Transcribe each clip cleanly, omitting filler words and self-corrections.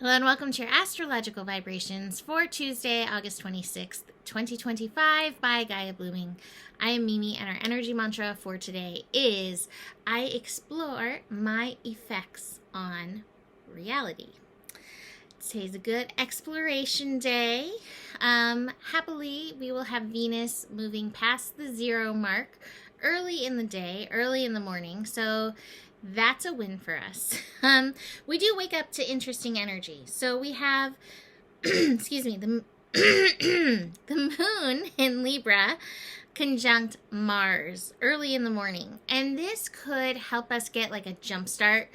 Hello and welcome to your astrological vibrations for Tuesday, August 26th, 2025 by Gaia Blooming. I am Mimi and our energy mantra for today is I explore my effects on reality. Today's a good exploration day. Happily, we will have Venus moving past the 0 mark early in the day, early in the morning. So that's a win for us. We do wake up to interesting energy. So we have, excuse me, the moon in Libra conjunct Mars early in the morning. And this could help us get like a jump start,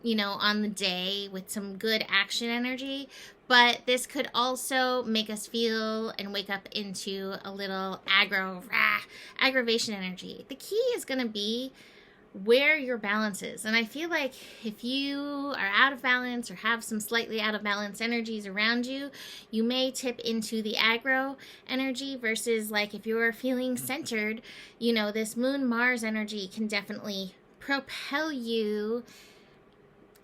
on the day with some good action energy. But this could also make us feel and wake up into a little aggravation energy. The key is going to be where your balance is. And I feel like if you are out of balance or have some slightly out of balance energies around you, you may tip into the aggro energy versus like if you're feeling centered, this Moon Mars energy can definitely propel you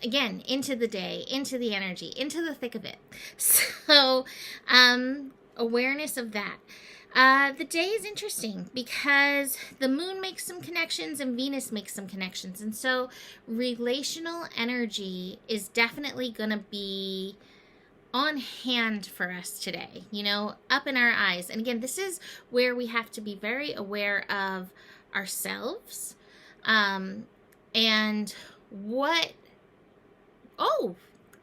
again into the day, into the energy, into the thick of it. So awareness of that. The day is interesting because the moon makes some connections and Venus makes some connections. And so relational energy is definitely going to be on hand for us today, up in our eyes. And again, this is where we have to be very aware of ourselves and what. Oh,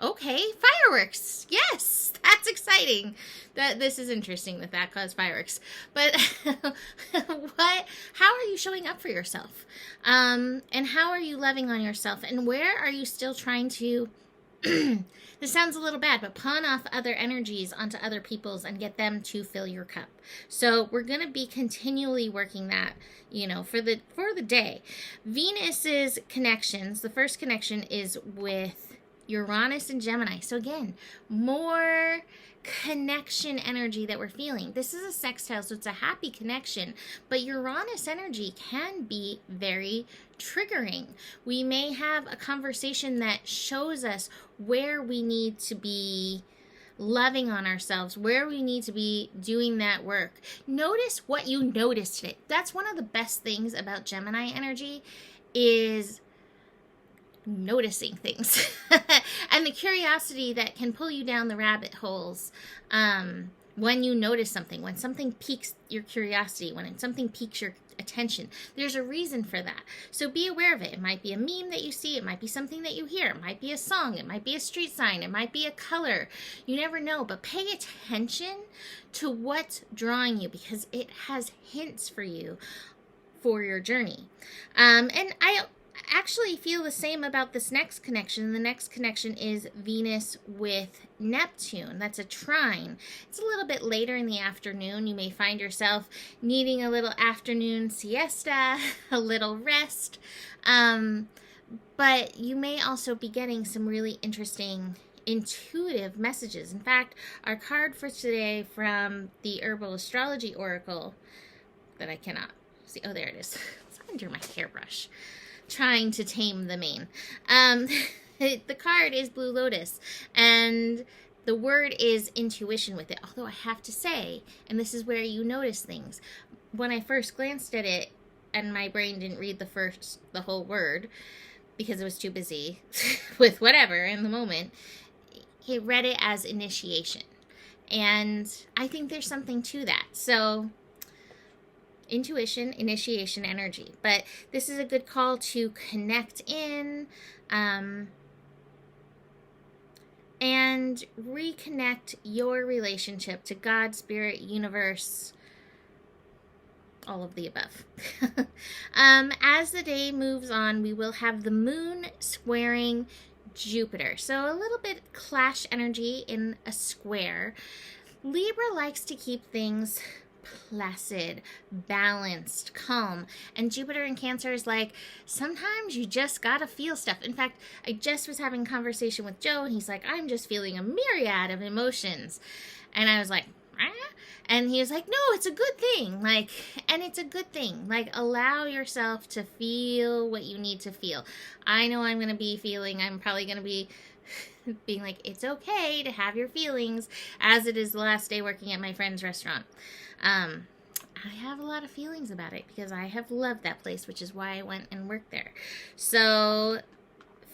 okay, fireworks. Yes, that's exciting. This is interesting that caused fireworks. But how are you showing up for yourself? And how are you loving on yourself? And where are you still trying to, this sounds a little bad, but pawn off other energies onto other people's and get them to fill your cup. So we're going to be continually working that, for the day. Venus's connections, the first connection is with Uranus and Gemini. So again, more connection energy that we're feeling. This is a sextile, so it's a happy connection, but Uranus energy can be very triggering. We may have a conversation that shows us where we need to be loving on ourselves, where we need to be doing that work. Notice what you noticed today. That's one of the best things about Gemini energy is noticing things and the curiosity that can pull you down the rabbit holes when you notice something, when something piques your curiosity, when something piques your attention. There's a reason for that. So be aware of it. It might be a meme that you see. It might be something that you hear. It might be a song. It might be a street sign. It might be a color. You never know, but pay attention to what's drawing you because it has hints for you for your journey. And I actually feel the same about this next connection. The next connection is Venus with Neptune. That's a trine. It's a little bit later in the afternoon. You may find yourself needing a little afternoon siesta, a little rest. But you may also be getting some really interesting intuitive messages. In fact, our card for today from the Herbal Astrology Oracle that I cannot see. Oh, there it is. It's under my hairbrush. Trying to tame the mane. The card is Blue Lotus, and the word is intuition with it. Although I have to say, and this is where you notice things, when I first glanced at it, and my brain didn't read the whole word, because it was too busy with whatever in the moment, it read it as initiation. And I think there's something to that. So intuition, initiation energy. But this is a good call to connect in and reconnect your relationship to God, Spirit, Universe, all of the above. As the day moves on, we will have the moon squaring Jupiter. So a little bit clash energy in a square. Libra likes to keep things placid, balanced, calm. And Jupiter in Cancer is like, sometimes you just gotta feel stuff. In fact, I just was having a conversation with Joe, and he's like, I'm just feeling a myriad of emotions. And I was like, ah? And he was like, no, it's a good thing. And it's a good thing. Allow yourself to feel what you need to feel. I know I'm probably going to be being like, it's okay to have your feelings, as it is the last day working at my friend's restaurant. I have a lot of feelings about it because I have loved that place, which is why I went and worked there. So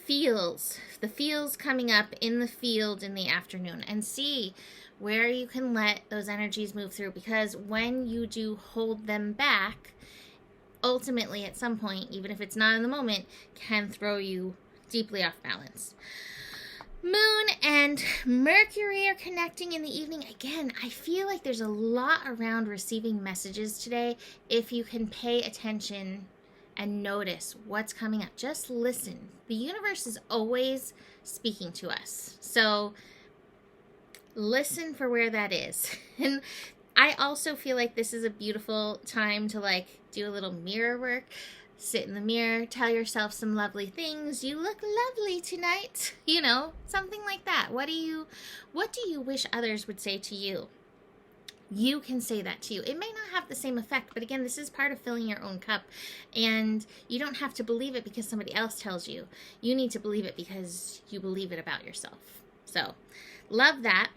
the feels coming up in the field in the afternoon, and see where you can let those energies move through, because when you do hold them back, ultimately at some point, even if it's not in the moment, can throw you deeply off balance. Moon and Mercury are connecting in the evening. Again, I feel like there's a lot around receiving messages today. If you can pay attention and notice what's coming up, just listen. The universe is always speaking to us. So listen for where that is. And I also feel like this is a beautiful time to like do a little mirror work. Sit in the mirror, tell yourself some lovely things. You look lovely tonight. You know, something like that. What do you wish others would say to you? You can say that to you. It may not have the same effect, but again, this is part of filling your own cup. And you don't have to believe it because somebody else tells you. You need to believe it because you believe it about yourself. So, love that.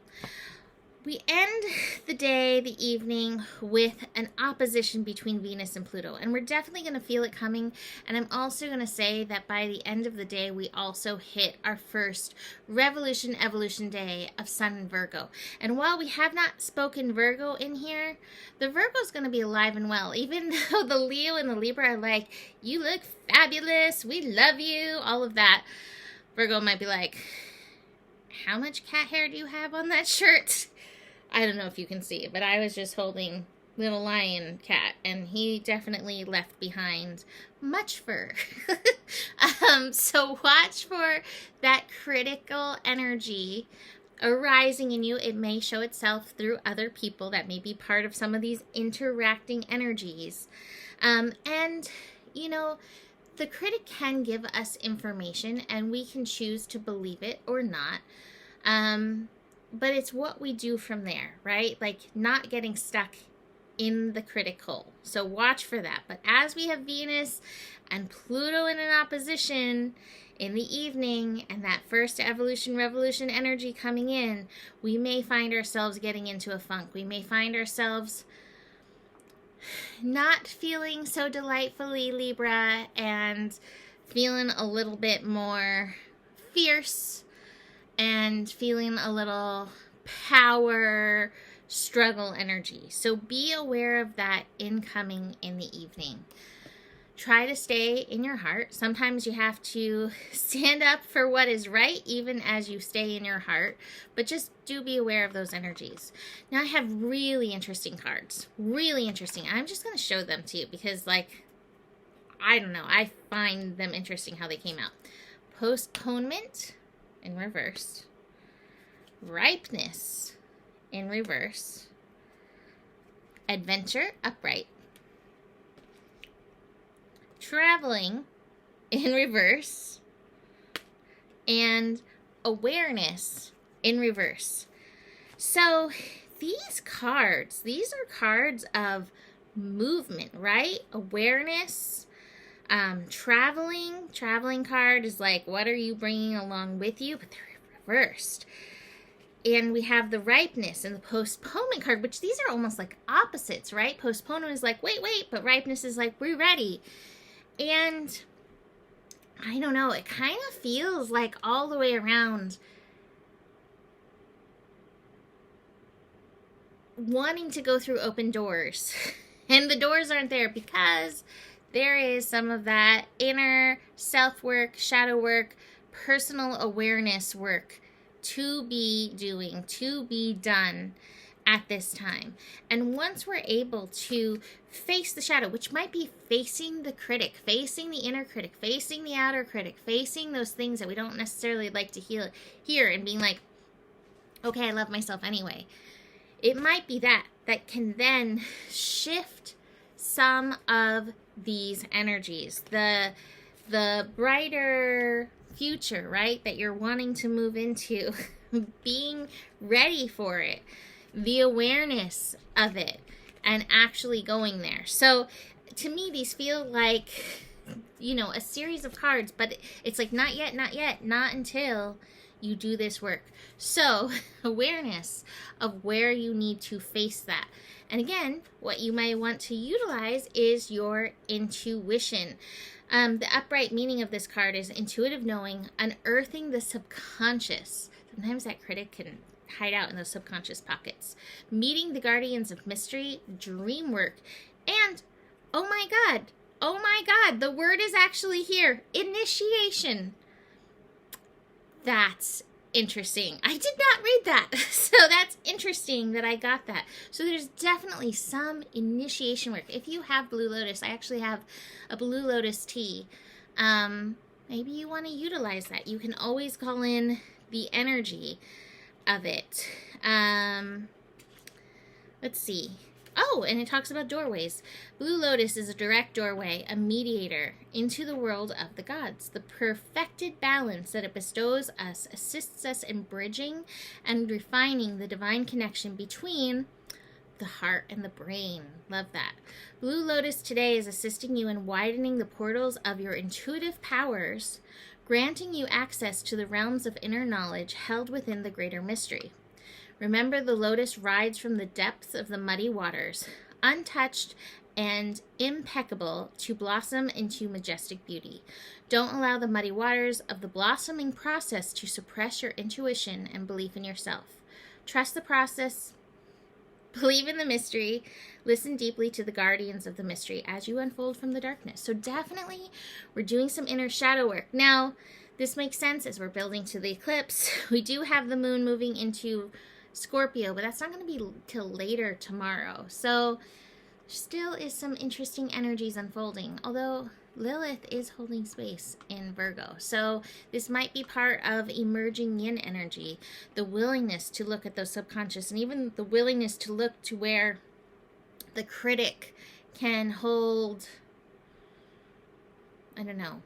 We end the day, the evening, with an opposition between Venus and Pluto. And we're definitely going to feel it coming. And I'm also going to say that by the end of the day, we also hit our first revolution, evolution day of Sun in Virgo. And while we have not spoken Virgo in here, the Virgo is going to be alive and well. Even though the Leo and the Libra are like, you look fabulous, we love you, all of that, Virgo might be like, how much cat hair do you have on that shirt? I don't know if you can see, but I was just holding little lion cat, and he definitely left behind much fur. So watch for that critical energy arising in you. It may show itself through other people that may be part of some of these interacting energies. And, you know, the critic can give us information, and we can choose to believe it or not. But it's what we do from there, right? Like not getting stuck in the critic hole. So watch for that. But as we have Venus and Pluto in an opposition in the evening, and that first evolution, revolution energy coming in, we may find ourselves getting into a funk. We may find ourselves not feeling so delightfully Libra and feeling a little bit more fierce and feeling a little power struggle energy. So be aware of that incoming in the evening. Try to stay in your heart. Sometimes you have to stand up for what is right, even as you stay in your heart. But just do be aware of those energies. Now I have really interesting cards. Really interesting. I'm just going to show them to you because, like, I don't know. I find them interesting how they came out. Postponement in reverse, ripeness in reverse, adventure upright, traveling in reverse, and awareness in reverse. So these cards, these are cards of movement, right? Awareness. Traveling card is like, what are you bringing along with you? But they're reversed. And we have the ripeness and the postponement card, which these are almost like opposites, right? Postponement is like, wait, but ripeness is like, we're ready. And I don't know, it kind of feels like all the way around wanting to go through open doors. And the doors aren't there because there is some of that inner self-work, shadow work, personal awareness work to be doing, to be done at this time. And once we're able to face the shadow, which might be facing the critic, facing the inner critic, facing the outer critic, facing those things that we don't necessarily like to hear and being like, okay, I love myself anyway. It might be that can then shift some of these energies, the brighter future, right, that you're wanting to move into, being ready for it, the awareness of it, and actually going there. So to me, these feel like, you know, a series of cards, but it's like not yet, not until you do this work. So awareness of where you need to face that. And again, what you might want to utilize is your intuition. The upright meaning of this card is intuitive knowing, unearthing the subconscious. Sometimes that critic can hide out in those subconscious pockets. Meeting the guardians of mystery, dream work, and oh my God, the word is actually here, initiation. That's interesting. I did not read that. So that's interesting that I got that. So there's definitely some initiation work. If you have Blue Lotus, I actually have a Blue Lotus tea. Maybe you want to utilize that. You can always call in the energy of it. Let's see. Oh, and it talks about doorways. Blue Lotus is a direct doorway, a mediator into the world of the gods. The perfected balance that it bestows us assists us in bridging and refining the divine connection between the heart and the brain. Love that. Blue Lotus today is assisting you in widening the portals of your intuitive powers, granting you access to the realms of inner knowledge held within the greater mystery. Remember, the lotus rides from the depths of the muddy waters, untouched and impeccable, to blossom into majestic beauty. Don't allow the muddy waters of the blossoming process to suppress your intuition and belief in yourself. Trust the process, believe in the mystery, listen deeply to the guardians of the mystery as you unfold from the darkness. So definitely, we're doing some inner shadow work. Now, this makes sense as we're building to the eclipse. We do have the moon moving into Scorpio, but that's not going to be till later tomorrow. So still is some interesting energies unfolding, although Lilith is holding space in Virgo. So this might be part of emerging yin energy, the willingness to look at those subconscious, and even the willingness to look to where the critic can hold, I don't know,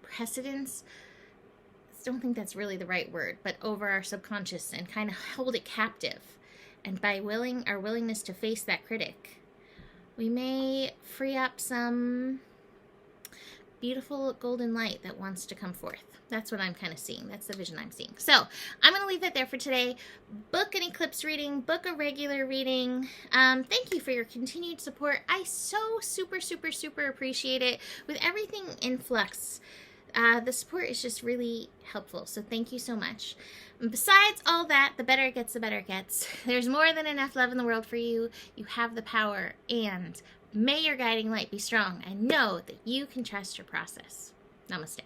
precedence. I don't think that's really the right word, but over our subconscious and kind of hold it captive. And by our willingness to face that critic, we may free up some beautiful golden light that wants to come forth. That's what I'm kind of seeing. That's the vision I'm seeing. So I'm going to leave that there for today. Book an eclipse reading, book a regular reading. Thank you for your continued support. I so super appreciate it. With everything in flux, the support is just really helpful. So thank you so much. And besides all that, the better it gets, the better it gets. There's more than enough love in the world for you. You have the power, and may your guiding light be strong, and know that you can trust your process. Namaste.